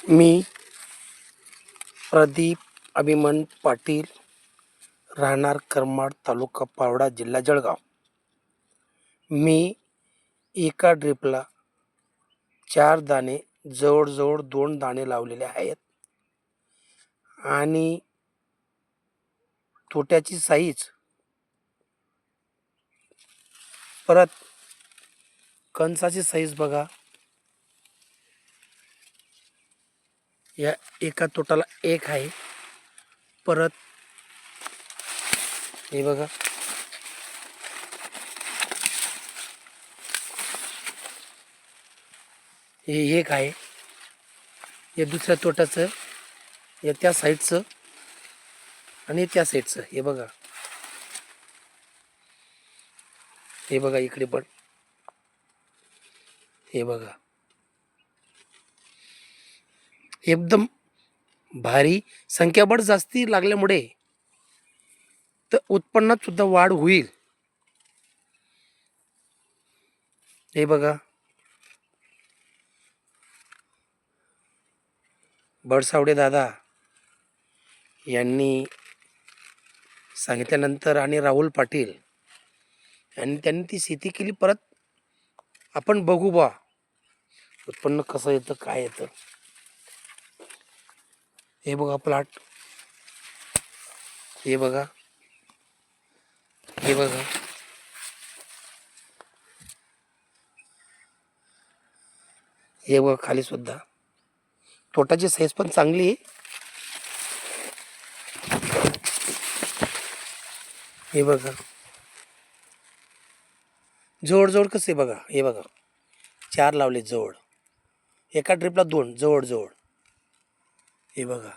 मी प्रदीप अभिमन पाटील, राहणार करमाड, तालुका पावडा, जिल्हा जळगाव. मी एका ड्रिपला 4 दाणे, जवळजवळ 2 दाणे लावलेले आहेत. आणि तोट्याची साईज, परत कणसाची साईज बघा. या एका तोटाला 1 आहे. परत हे बघा, हे 1 आहे. हे दुसऱ्या तोटाचं, या त्या साईडचं आणि त्या साईडचं. हे बघा, हे बघा इकडे पण, हे बघा एकदम भारी. संख्याबळ जास्ती लागल्यामुळे तर उत्पन्नात सुद्धा वाढ होईल. हे बघा, बडसावडे दादा यांनी सांगितल्यानंतर आणि राहुल पाटील यांनी त्यांनी ती शेती केली. परत आपण बघू बा उत्पन्न कसं येतं, काय येतं. हे बघा प्लॉट, हे बघा, हे बघा, हे बघा खाली सुद्धा तोटाची साईज पण चांगली आहे. हे बघा जवळजवळ कसं आहे बघा. हे बघा 4 लावले जवळ, एका ट्रिपला 2 जवळ. हे बघा,